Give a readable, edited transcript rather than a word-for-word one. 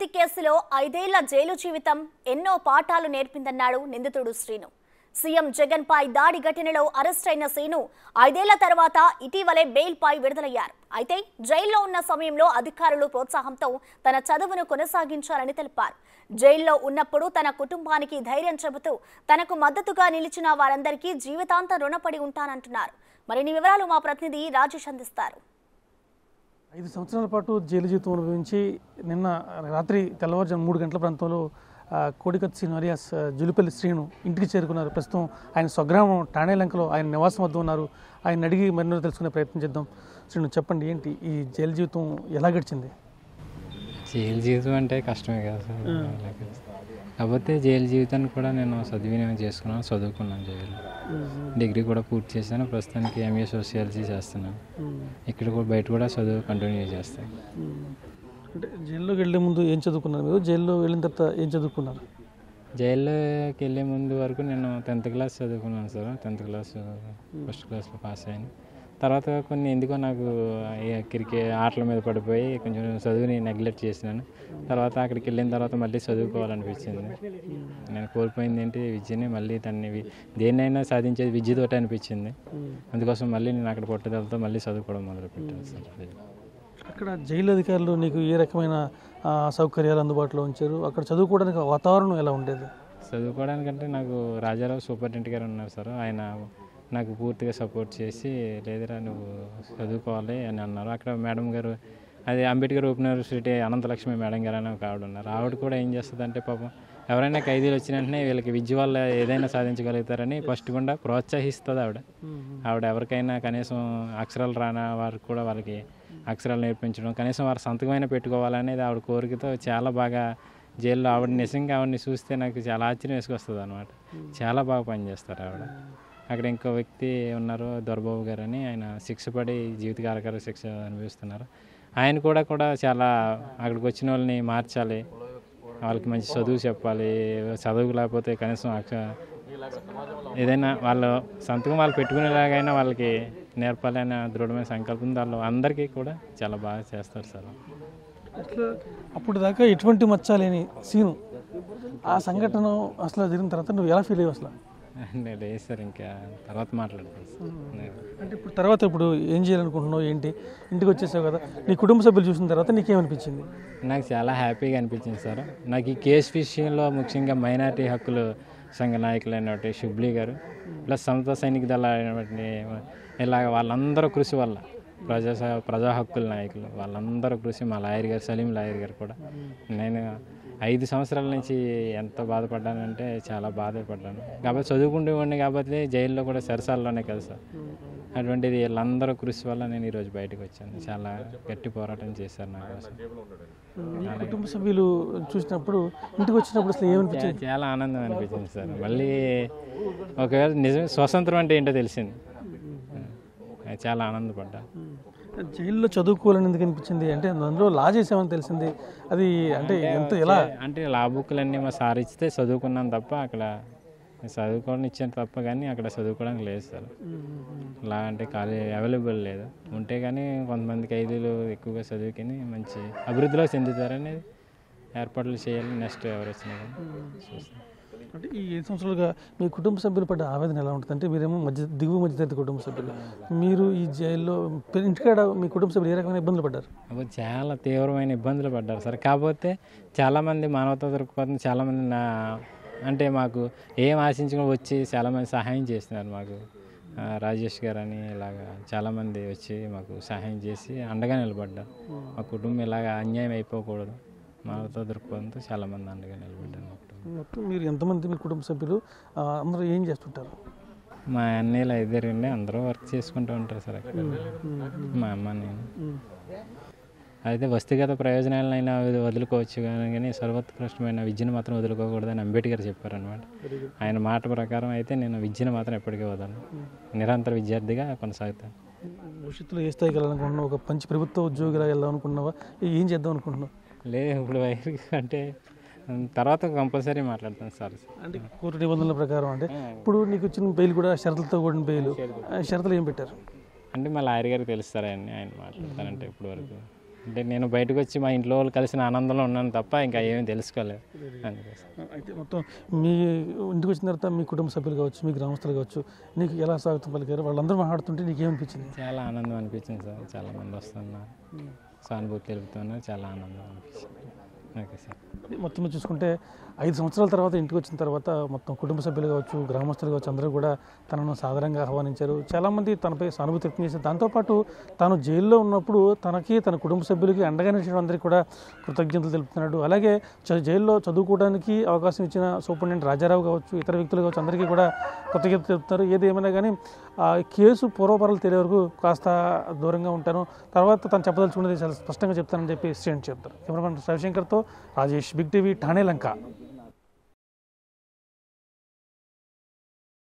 అవినీతి కేసులో 5 ఏళ్ల జైలు జీవితం ఎన్నో పాఠాలు నేర్పిందన్నాడు నిందితుడు శ్రీను. సీఎం జగన్ పై దాడి ఘటనలో అరెస్ట్ అయిన శ్రీను 5 ఏళ్ల తర్వాత ఇటీవలే బెయిల్ పై విడుదలయ్యారు. అయితే జైల్లో ఉన్న సమయంలో అధికారులు ప్రోత్సాహంతో తన చదువును కొనసాగించాలని తెలిపారు. జైల్లో ఉన్నప్పుడు తన కుటుంబానికి ధైర్యం చెబుతూ తనకు మద్దతుగా నిలిచిన వారందరికీ జీవితాంతం రుణపడి ఉంటానంటున్నారు. మరిన్ని వివరాలు మా ప్రతినిధి రాజేష్ అందిస్తారు. 5 సంవత్సరాల పాటు జైలు జీవితం అనుభవించి నిన్న రాత్రి తెల్లవారుజాము 3 గంటల ప్రాంతంలో కోడికత్తి శ్రీను అలియాస్ జులిపల్లి శ్రీను ఇంటికి చేరుకున్నారు. ప్రస్తుతం ఆయన స్వగ్రామం టాణేలంకలో ఆయన నివాసం వద్ద ఉన్నారు. ఆయన అడిగి మరిన్నో తెలుసుకునే ప్రయత్నం చేద్దాం. శ్రీను, చెప్పండి, ఏంటి ఈ జైలు జీవితం ఎలా గడిచింది? జైలు జీవితం అంటే కష్టమే కదా సార్. కాకపోతే జైలు జీవితాన్ని కూడా నేను సద్వినియోగం చేసుకున్నాను, చదువుకున్నాను. జైలు డిగ్రీ కూడా పూర్తి చేశాను. ప్రస్తుతానికి ఎంఏ సోషియాలజీ చేస్తున్నాను. ఇక్కడ కూడా బయట కూడా చదువు కంటిన్యూ చేస్తాను. అంటే జైల్లోకి వెళ్ళే ముందు ఏం చదువుకున్నారు మీరు? జైల్లో వెళ్ళిన తర్వాత ఏం చదువుకున్నారు? జైల్లోకి వెళ్ళే ముందు వరకు నేను 10th క్లాస్ చదువుకున్నాను సార్. 10th క్లాస్ ఫస్ట్ క్లాస్లో పాస్ అయ్యాను. తర్వాత కొన్ని ఎందుకో నాకు క్రికెట్ ఆటల మీద పడిపోయి కొంచెం చదువుని నెగ్లెక్ట్ చేసినాను. తర్వాత అక్కడికి వెళ్ళిన తర్వాత మళ్ళీ చదువుకోవాలనిపించింది. నేను కోల్పోయింది ఏంటి విద్యని, మళ్ళీ దాన్ని దేన్నైనా సాధించేది విద్యతోటి అనిపించింది. అందుకోసం మళ్ళీ నేను అక్కడ పట్టుదలతో మళ్ళీ చదువుకోవడం మొదలుపెట్టాను సార్. అక్కడ జైలు అధికారులు నీకు ఏ రకమైన సౌకర్యాలు అందుబాటులో ఉంచారు? అక్కడ చదువుకోవడానికి వాతావరణం ఎలా ఉండేది? చదువుకోవడానికంటే నాకు రాజారావు సూపరింటెండెంట్ గారు ఉన్నారు సార్. ఆయన నాకు పూర్తిగా సపోర్ట్ చేసి లేదురా నువ్వు చదువుకోవాలి అని అన్నారు. అక్కడ మేడం గారు, అది Ambedkar open university Ananthalakshmi madam గారు అని ఒక ఆవిడ ఉన్నారు. ఆవిడ కూడా ఏం చేస్తుందంటే పాపం ఎవరైనా ఖైదీలు వచ్చిన వెంటనే వీళ్ళకి విద్య వల్ల ఏదైనా సాధించగలుగుతారని ఫస్ట్ గుండా ప్రోత్సహిస్తుంది ఆవిడ. ఎవరికైనా కనీసం అక్షరాలు రాని వారికి కూడా వాళ్ళకి అక్షరాలు నేర్పించడం, కనీసం వారి సంతకమైనా పెట్టుకోవాలనేది ఆవిడ కోరికతో చాలా బాగా జైల్లో ఆవిడ నిజంగా ఆవిడని చూస్తే నాకు చాలా ఆశ్చర్యం వేసుకొస్తుంది అనమాట. చాలా బాగా పనిచేస్తారు ఆవిడ. అక్కడ ఇంకో వ్యక్తి ఉన్నారు దొరబాబు గారు అని, ఆయన శిక్ష పడి జీవితకాల శిక్ష అనుభవిస్తున్నారు. ఆయన కూడా చాలా అక్కడికి వచ్చిన వాళ్ళని మార్చాలి, వాళ్ళకి మంచి చదువు చెప్పాలి, చదువు లేకపోతే కనీసం ఏదైనా వాళ్ళు సంతకం వాళ్ళు పెట్టుకునేలాగైనా వాళ్ళకి నేర్పాలి అనే దృఢమైన సంకల్పం దానిలో అందరికీ కూడా చాలా బాగా చేస్తారు సార్. అట్లా అప్పుడు దాకా ఎటువంటి మచ్చాలేని సీను, ఆ సంఘటన అసలు జరిగిన తర్వాత నువ్వు ఎలా ఫీల్ అయ్యావు అసలు? లేదు సార్, ఇంకా తర్వాత మాట్లాడతాను సార్. అంటే ఇప్పుడు ఏం చేయాలనుకుంటున్నావు, ఏంటి? ఇంటికి వచ్చేసావు కదా, నీ కుటుంబ సభ్యులు చూసిన తర్వాత నీకేమనిపించింది? నాకు చాలా హ్యాపీగా అనిపించింది సార్. నాకు ఈ కేసు విషయంలో ముఖ్యంగా మైనారిటీ హక్కులు సంఘ నాయకులైనటువంటి షుబ్లీ గారు ప్లస్ సమతా సైనిక దళ అయినటువంటి ఇలాగ వాళ్ళందరూ కృషి వల్ల ప్రజా హక్కుల నాయకులు వాళ్ళందరూ కృషి, మా లాయర్ గారు సలీం లాయర్ గారు కూడా, నేను 5 సంవత్సరాల నుంచి ఎంత బాధపడ్డానంటే చాలా బాధపడ్డాను. కాబట్టి చదువుకుంటేవాడిని కాబట్టి జైల్లో కూడా సరసాల్లోనే కదా సార్. అటువంటిది వీళ్ళందరూ కృషి వల్ల నేను ఈరోజు బయటకు వచ్చాను. చాలా గట్టి పోరాటం చేశారు నా కోసం. కుటుంబ సభ్యులు చూసినప్పుడు, ఇంటికి వచ్చినప్పుడు అసలు ఏమనిపించింది? చాలా ఆనందం అనిపించింది సార్. మళ్ళీ ఒకవేళ నిజమే స్వతంత్రం అంటే ఏంటో తెలిసింది. చాలా ఆనందపడ్డా. జైల్లో చదువుకోవాలని ఎందుకు అనిపించింది? అంటే అందులో లా చేసామని తెలిసింది, అది అంటే ఎలా అంటే లా బుక్లన్నీ మా సార్ ఇస్తే చదువుకున్నాను తప్ప అక్కడ చదువుకోవడం ఇచ్చాను తప్ప, కానీ అక్కడ చదువుకోవడానికి లేదు సార్. లా అంటే కాలేజ్ అవైలబుల్ లేదు. ఉంటే కానీ కొంతమంది ఖైదీలు ఎక్కువగా చదువుకొని మంచి అభివృద్ధిలో చెందుతారనేది ఏర్పాట్లు చేయాలి. నెక్స్ట్ ఎవరు వచ్చినా కానీ చూస్తాం. అంటే ఈ 7 సంవత్సరాలుగా మీ కుటుంబ సభ్యులు పడ్డ ఆవేదన ఎలా ఉంటుంది? అంటే మీరేమో దిగువ మధ్యతరగతి కుటుంబ సభ్యులు, మీరు ఈ జైల్లో ఇంటికాడ మీ కుటుంబ సభ్యులు ఏ రకమైన ఇబ్బందులు పడ్డారు? చాలా తీవ్రమైన ఇబ్బందులు పడ్డారు సార్. కాకపోతే చాలామంది మానవతా దృక్పథం, చాలామంది అంటే మాకు ఏం ఆశించుకొని వచ్చి చాలామంది సహాయం చేస్తున్నారు. మాకు రాజేష్ గారు అని ఇలాగా చాలామంది వచ్చి మాకు సహాయం చేసి అండగా నిలబడ్డారు. మా కుటుంబం ఇలాగ అన్యాయం అయిపోకూడదు, మానవతా దృక్పథంతో చాలామంది అండగా నిలబడ్డారు. మొత్తం మీరు ఎంతమంది మీ కుటుంబ సభ్యులు, అందరూ ఏం చేస్తుంటారు? మా అన్నయ్యలు 5 ఉండి అందరూ వర్క్ చేసుకుంటూ ఉంటారు సార్ అక్కడ. మా అమ్మ నేను అయితే వస్తుగత ప్రయోజనాలైనా వదులుకోవచ్చు కానీ సర్వోత్కృష్టమైన విద్యను మాత్రం వదులుకోకూడదని అంబేద్కర్ చెప్పారనమాట. ఆయన మాట ప్రకారం అయితే నేను విద్యను మాత్రం ఎప్పటికీ వదలను, నిరంతర విద్యార్థిగా కొనసాగుతాను. భవిష్యత్తులో ఏ స్థాయికి వెళ్ళాలనుకుంటున్నావు? ఒక మంచి ప్రభుత్వ ఉద్యోగిలా వెళ్దాం అనుకుంటున్నావా? ఏం చేద్దాం అనుకుంటున్నావు? లేదు, ఇప్పుడు అంటే తర్వాత కంపల్సరీ మాట్లాడతాను సార్. అంటే కోర్టు నిబంధనల ప్రకారం, అంటే ఇప్పుడు నీకు వచ్చిన బెయిల్ కూడా షరతులతో కూడిన బెయిల్, షరతులు ఏం పెట్టారు? అంటే మా లాయర్ గారికి తెలుస్తారని ఆయన మాట్లాడతారంటే ఇప్పుడు వరకు అంటే నేను బయటకు వచ్చి మా ఇంట్లో వాళ్ళు కలిసిన ఆనందంలో ఉన్నాను తప్ప ఇంకా ఏమీ తెలుసుకోలేదు అందుకే సార్. అయితే మొత్తం మీ ఇంటికి వచ్చిన తర్వాత మీ కుటుంబ సభ్యులు కావచ్చు, మీ గ్రామస్తులు కావచ్చు, నీకు ఎలా స్వాగతం పలికారు? వాళ్ళందరూ మాట్లాడుతుంటే నీకు ఏమనిపించింది? చాలా ఆనందం అనిపించింది సార్. చాలామంది వస్తున్నారు, సానుభూతి తెలుపుతున్నారు, చాలా ఆనందం అనిపించింది. Okay sir. మొత్తం మీద చూసుకుంటే 5 సంవత్సరాల తర్వాత ఇంటికి వచ్చిన తర్వాత మొత్తం కుటుంబ సభ్యులు కావచ్చు, గ్రామస్తులు కావచ్చు, అందరూ కూడా తనను సాధారణంగా ఆహ్వానించారు. చాలామంది తనపై సానుభూతి వ్యక్తం చేశారు. దాంతోపాటు తాను జైల్లో ఉన్నప్పుడు తనకి, తన కుటుంబ సభ్యులకి అండగా నిలిచిన అందరికీ కూడా కృతజ్ఞతలు తెలుపుతున్నాడు. అలాగే జైల్లో చదువుకోవడానికి అవకాశం ఇచ్చిన సూపరింటెండెంట్ రాజారావు కావచ్చు, ఇతర వ్యక్తులు కావచ్చు, అందరికీ కూడా కృతజ్ఞతలు తెలుపుతున్నారు. ఏది ఏమైనా కానీ కేసు పూర్వపరాలు తెలియ వరకు కాస్త దూరంగా ఉంటాను, తర్వాత తను చెప్పదలుచుకున్నది చాలా స్పష్టంగా చెప్తానని చెప్పి స్టేట్మెంట్ చెప్తారు. కెమెరామెన్ రవిశంకర్తో రాజేష్, బిగ్ టీవీ, ఠాణే లంక.